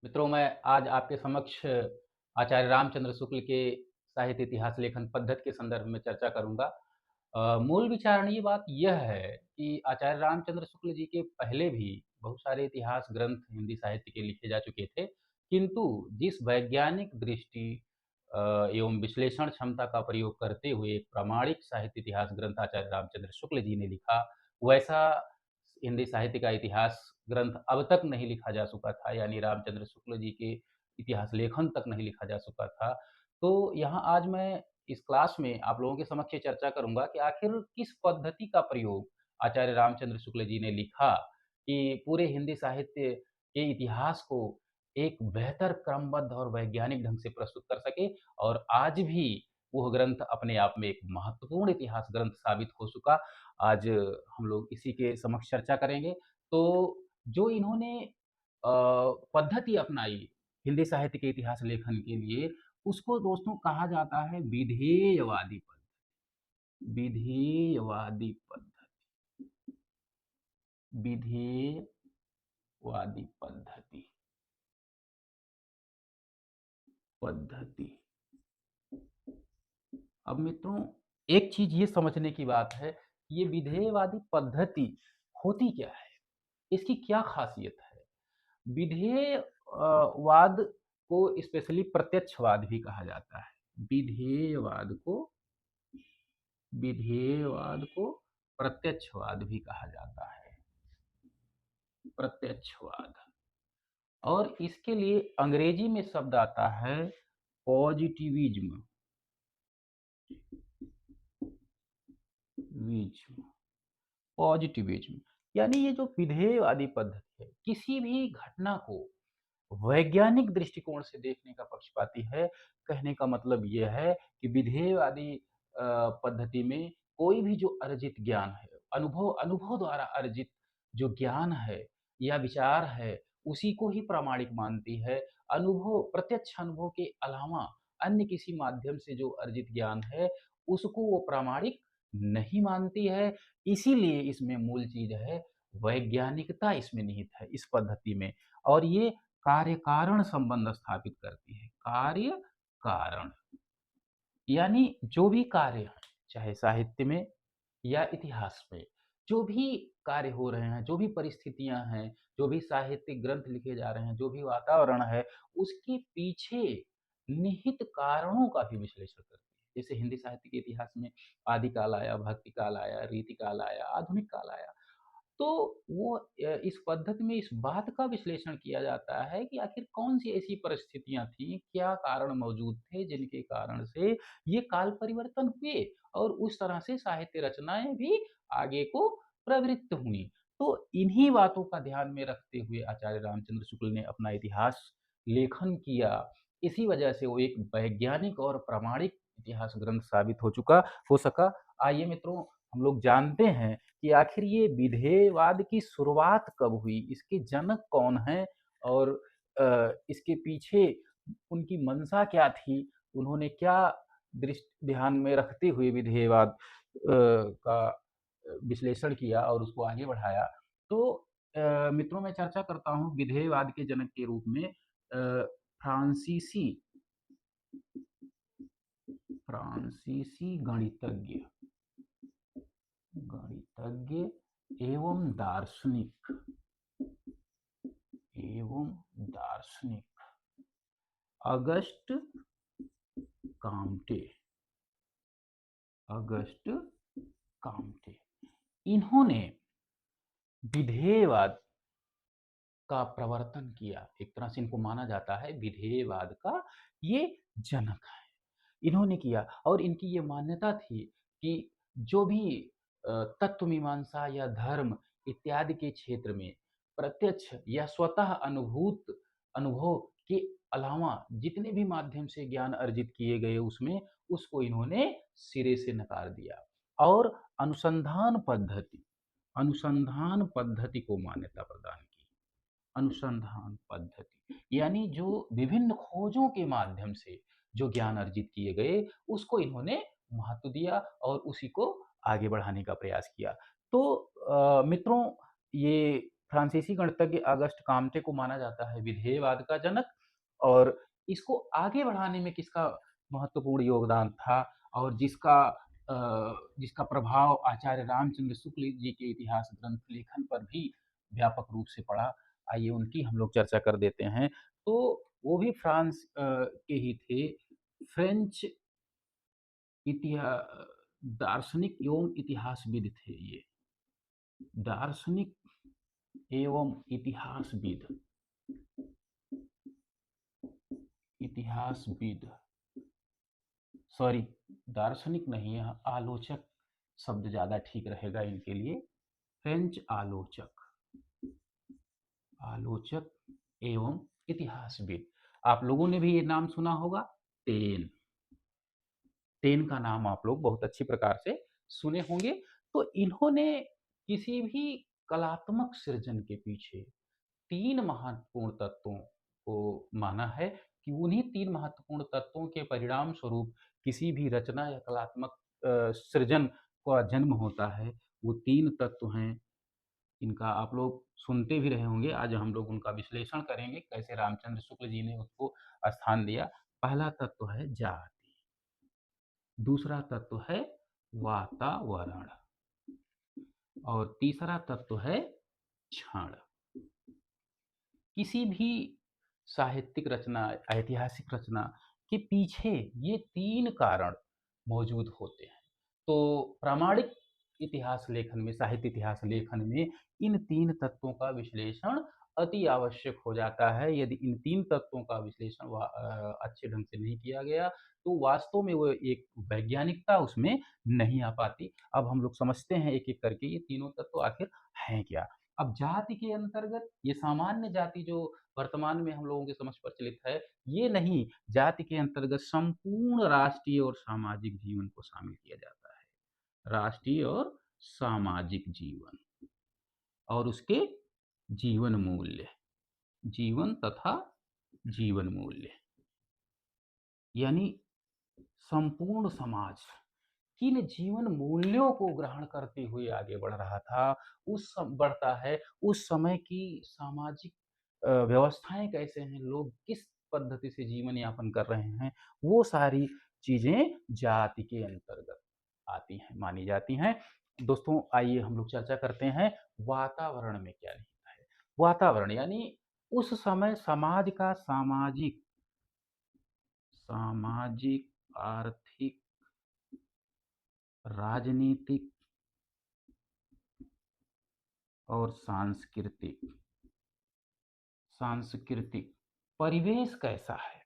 मित्रों, मैं आज आपके समक्ष आचार्य रामचंद्र शुक्ल के साहित्य इतिहास लेखन पद्धति के संदर्भ में चर्चा करूँगा। मूल विचारणीय बात यह है कि आचार्य रामचंद्र शुक्ल जी के पहले भी बहुत सारे इतिहास ग्रंथ हिंदी साहित्य के लिखे जा चुके थे, किंतु जिस वैज्ञानिक दृष्टि एवं विश्लेषण क्षमता का प्रयोग करते हुए एक प्रामाणिक साहित्य इतिहास ग्रंथ आचार्य रामचंद्र शुक्ल जी ने लिखा, वैसा हिंदी साहित्य का इतिहास ग्रंथ अब तक नहीं लिखा जा चुका था, यानी रामचंद्र शुक्ल जी के इतिहास लेखन तक नहीं लिखा जा चुका था। तो यहाँ आज मैं इस क्लास में आप लोगों के समक्ष ये चर्चा करूँगा कि आखिर किस पद्धति का प्रयोग आचार्य रामचंद्र शुक्ल जी ने लिखा कि पूरे हिंदी साहित्य के इतिहास को एक बेहतर क्रमबद्ध और वैज्ञानिक ढंग से प्रस्तुत कर सके और आज भी वह ग्रंथ अपने आप में एक महत्वपूर्ण इतिहास ग्रंथ साबित हो चुका। आज हम लोग इसी के समक्ष चर्चा करेंगे। तो जो इन्होंने पद्धति अपनाई हिंदी साहित्य के इतिहास लेखन के लिए, उसको दोस्तों कहा जाता है विधेयवादी पद्धति। विधेयवादी पद्धति। विधेयवादी पद्धति। पद्धति। अब मित्रों, एक चीज ये समझने की बात है, ये विधेयवादी पद्धति होती क्या है, इसकी क्या खासियत है। विधेय वाद को स्पेशली प्रत्यक्षवाद भी कहा जाता है। विधेयवाद को विधेयवाद को प्रत्यक्षवाद भी कहा जाता है। प्रत्यक्षवाद। और इसके लिए अंग्रेजी में शब्द आता है पॉजिटिविज्म। पॉजिटिविज्म यानी ये जो विधेयवादी पद्धति है, किसी भी घटना को वैज्ञानिक दृष्टिकोण से देखने का पक्षपाती है। कहने का मतलब यह है कि विधेयवादी पद्धति में कोई भी जो अर्जित ज्ञान है, अनुभव अनुभव द्वारा अर्जित जो ज्ञान है या विचार है, उसी को ही प्रामाणिक मानती है। अनुभव, प्रत्यक्ष अनुभव के अलावा अन्य किसी माध्यम से जो अर्जित ज्ञान है, उसको वो प्रामाणिक नहीं मानती है। इसीलिए इसमें मूल चीज है वैज्ञानिकता, इसमें निहित है इस पद्धति में। और ये कार्य कारण संबंध स्थापित करती है। कार्य कारण यानी जो भी कार्य हैं, चाहे साहित्य में या इतिहास में, जो भी कार्य हो रहे हैं, जो भी परिस्थितियां हैं, जो भी साहित्यिक ग्रंथ लिखे जा रहे हैं, जो भी वातावरण है, उसके पीछे निहित कारणों का भी विश्लेषण करती है। जैसे हिंदी साहित्य के इतिहास में आदिकाल आया, भक्ति काल आया, रीतिकाल आया, आधुनिक काल आया। तो वो इस पद्धति में इस बात का विश्लेषण किया जाता है कि आखिर कौन-सी ऐसी परिस्थितियाँ थीं, क्या कारण मौजूद थे जिनके कारण से ये काल परिवर्तन हुए और उस तरह से साहित्य रचनाएँ भी आगे को प्रवृत्त हुईं। तो इन्हीं बातों का ध्यान में रखते हुए आचार्य रामचंद्र शुक्ल ने अपना इतिहास लेखन किया। इसी वजह से वो एक वैज्ञानिक और प्रामाणिक इतिहास ग्रंथ साबित हो सका। आइए मित्रों, हम लोग जानते हैं कि आखिर ये विधेयवाद की शुरुआत कब हुई, इसके जनक कौन हैं और इसके पीछे उनकी मंशा क्या थी, उन्होंने क्या दृष्टि ध्यान में रखते हुए विधेयवाद का विश्लेषण किया और उसको आगे बढ़ाया। तो मित्रों, मैं चर्चा करता हूँ विधेयवाद के जनक के रूप में फ्रांसीसी फ्रांसीसी गणितज्ञ एवं दार्शनिक एवं दार्शनिक अगस्ट काम्टे। अगस्ट काम्टे इन्होंने विधेयवाद का प्रवर्तन किया। एक तरह से इनको माना जाता है विधेयवाद का ये जनक है। इन्होंने किया और इनकी ये मान्यता थी कि जो भी तत्व मीमांसा या धर्म इत्यादि के क्षेत्र में प्रत्यक्ष या स्वतः अनुभूत अनुभव के अलावा जितने भी माध्यम से ज्ञान अर्जित किए गए उसमें, उसको इन्होंने सिरे से नकार दिया और अनुसंधान पद्धति को मान्यता प्रदान की। अनुसंधान पद्धति यानी जो विभिन्न खोजों के माध्यम से जो ज्ञान अर्जित किए गए, उसको इन्होंने महत्व दिया और उसी को आगे बढ़ाने का प्रयास किया। तो मित्रों, ये फ्रांसीसी गणितज्ञ ऑगस्ट काम्टे को माना जाता है विधेयवाद का जनक। और इसको आगे बढ़ाने में किसका महत्वपूर्ण योगदान था और जिसका प्रभाव आचार्य रामचंद्र शुक्ल जी के इतिहास ग्रंथ लेखन पर भी व्यापक रूप से पड़ा। आइए उनकी हम लोग चर्चा कर देते हैं। तो वो भी फ्रांस के ही थे। फ्रेंच इतिहा दार्शनिक एवं इतिहासविद थे ये। दार्शनिक एवं इतिहासविद, इतिहासविद, सॉरी, दार्शनिक नहीं है, आलोचक शब्द ज़्यादा ठीक रहेगा इनके लिए। फ्रेंच आलोचक, आलोचक एवं इतिहासविद। आप लोगों ने भी ये नाम सुना होगा, टेन। टेन का नाम आप लोग बहुत अच्छी प्रकार से सुने होंगे। तो इन्होंने किसी भी कलात्मक सृजन के पीछे 3 महत्वपूर्ण तत्वों को माना है कि उन्हीं 3 महत्वपूर्ण तत्वों के परिणाम स्वरूप किसी भी रचना या कलात्मक सृजन का जन्म होता है। वो 3 तत्व हैं, इनका आप लोग सुनते भी रहे होंगे। आज हम लोग उनका विश्लेषण करेंगे, कैसे रामचंद्र शुक्ल जी ने उसको स्थान दिया। पहला तत्व है जाति, दूसरा तत्व है वातावरण और तीसरा तत्व है क्षण। किसी भी साहित्यिक रचना, ऐतिहासिक रचना के पीछे ये 3 कारण मौजूद होते हैं। तो प्रामाणिक इतिहास लेखन में, साहित्य इतिहास लेखन में इन 3 तत्वों का विश्लेषण अति आवश्यक हो जाता है। यदि इन 3 तत्वों का विश्लेषण अच्छे ढंग से नहीं किया गया, तो वास्तव में वो एक वैज्ञानिकता उसमें नहीं आ पाती। अब हम लोग समझते हैं एक-एक करके ये तीनों तत्व आखिर हैं क्या? अब जाति के अंतर्गत ये सामान्य जाति जो वर्तमान में हम लोगों की समझ प्रचलित है, ये नहीं, जाति के अंतर्गत संपूर्ण राष्ट्रीय और सामाजिक जीवन को शामिल किया जाता है। राष्ट्रीय और सामाजिक जीवन और उसके जीवन मूल्य, जीवन तथा जीवन मूल्य, यानी संपूर्ण समाज किन जीवन मूल्यों को ग्रहण करते हुए आगे बढ़ रहा था, बढ़ता है, उस समय की सामाजिक व्यवस्थाएं कैसे हैं, लोग किस पद्धति से जीवन यापन कर रहे हैं, वो सारी चीजें जाति के अंतर्गत आती हैं, मानी जाती हैं। दोस्तों आइए हम लोग चर्चा करते हैं वातावरण में क्या निहित है। वातावरण यानी उस समय समाज का सामाजिक, सामाजिक, आर्थिक, राजनीतिक और सांस्कृतिक, सांस्कृतिक परिवेश कैसा है,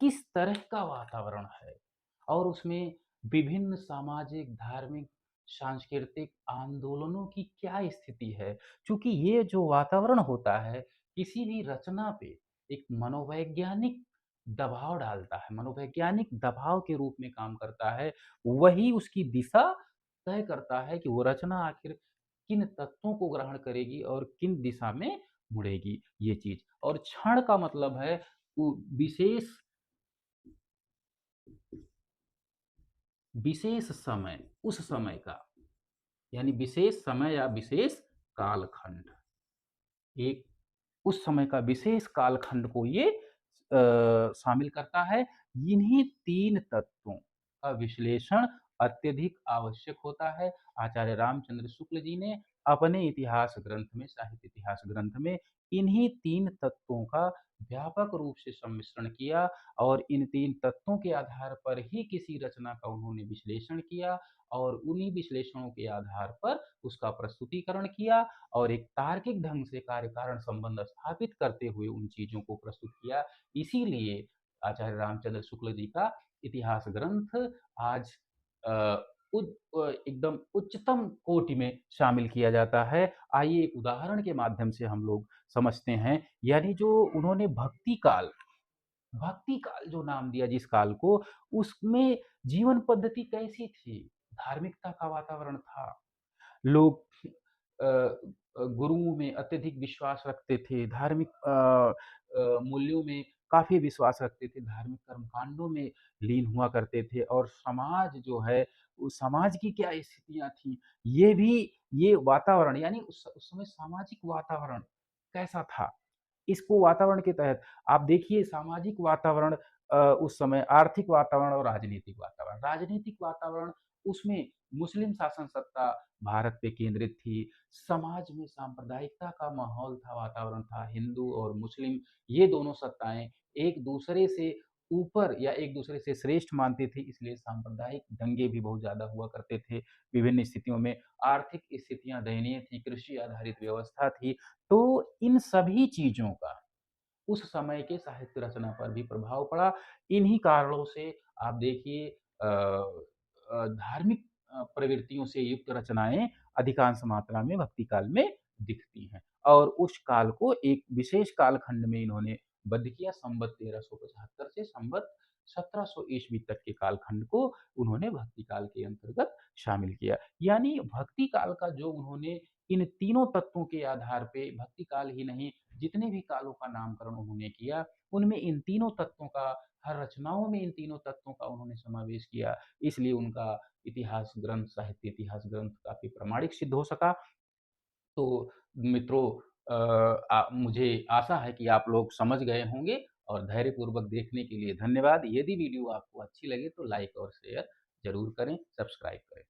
किस तरह का वातावरण है और उसमें विभिन्न सामाजिक, धार्मिक, सांस्कृतिक आंदोलनों की क्या स्थिति है। क्योंकि ये जो वातावरण होता है किसी भी रचना पे एक मनोवैज्ञानिक दबाव डालता है, मनोवैज्ञानिक दबाव के रूप में काम करता है। वही उसकी दिशा तय करता है कि वो रचना आखिर किन तत्वों को ग्रहण करेगी और किन दिशा में मुड़ेगी, ये चीज। और क्षण का मतलब है विशेष, विशेष समय, उस समय का, यानी विशेष समय या विशेष कालखंड, एक उस समय का विशेष कालखंड को ये शामिल करता है। इन्हीं 3 तत्वों का विश्लेषण अत्यधिक आवश्यक होता है। आचार्य रामचंद्र शुक्ल जी ने अपने इतिहास ग्रंथ में, साहित्य इतिहास ग्रंथ में इन्हीं 3 तत्वों का व्यापक रूप से सम्मिश्रण किया और इन 3 तत्वों के आधार पर ही किसी रचना का उन्होंने विश्लेषण किया और उन्हीं विश्लेषणों के आधार पर उसका प्रस्तुतिकरण किया और एक तार्किक ढंग से कार्य कारण संबंध स्थापित करते हुए उन चीजों को प्रस्तुत किया। इसीलिए आचार्य रामचंद्र शुक्ल जी का इतिहास ग्रंथ आज एकदम उच्चतम कोटि में शामिल किया जाता है। आइए एक उदाहरण के माध्यम से हम लोग समझते हैं। यानी जो उन्होंने भक्ति काल, भक्ति काल जो नाम दिया जिस काल को, उसमें जीवन पद्धति कैसी थी, धार्मिकता का वातावरण था। लोग गुरुओं में अत्यधिक विश्वास रखते थे, धार्मिक मूल्यों में काफ़ी विश्वास रखते थे, धार्मिक कर्मकांडों में लीन हुआ करते थे और समाज जो है, उस समाज की क्या स्थितियाँ थीं, ये वातावरण यानी उस समय सामाजिक वातावरण कैसा था? इसको वातावरण के तहत आप देखिए सामाजिक वातावरण उस समय आर्थिक वातावरण और राजनीतिक वातावरण। राजनीतिक वातावरण उसमें मुस्लिम शासन सत्ता भारत पे केंद्रित थी। समाज में सांप्रदायिकता का माहौल था, वातावरण था। हिंदू और मुस्लिम ये दोनों सत्ताएँ एक-दूसरे से ऊपर या एक-दूसरे से श्रेष्ठ मानती थी, इसलिए सांप्रदायिक दंगे भी बहुत ज़्यादा हुआ करते थे विभिन्न स्थितियों में। आर्थिक स्थितियाँ दयनीय थी, कृषि आधारित व्यवस्था थी। तो इन सभी चीज़ों का उस समय के साहित्य रचना पर भी प्रभाव पड़ा। इन्हीं कारणों से आप देखिए धार्मिक प्रवृत्तियों से युक्त रचनाएँ अधिकांश मात्रा में भक्ति काल में दिखती हैं और उस काल को एक विशेष कालखंड में इन्होंने बद्ध किया संवत 1375 से संवत 1700 ईस्वी तक के कालखंड को उन्होंने भक्ति काल के अंतर्गत शामिल किया। यानी भक्ति काल का जो उन्होंने इन तीनों तत्वों के आधार पे भक्ति काल ही नहीं जितने भी कालों का नामकरण उन्होंने किया, उनमें इन तीनों तत्वों का हर रचनाओं में इन तीनों तत्वों का उन्होंने समावेश किया। इसलिए उनका इतिहास ग्रंथ, साहित्य इतिहास ग्रंथ काफ़ी प्रामाणिक सिद्ध हो सका। तो मित्रों मुझे आशा है कि आप लोग समझ गए होंगे और धैर्यपूर्वक देखने के लिए धन्यवाद। यदि वीडियो आपको अच्छी लगे तो लाइक और शेयर ज़रूर करें, सब्सक्राइब करें।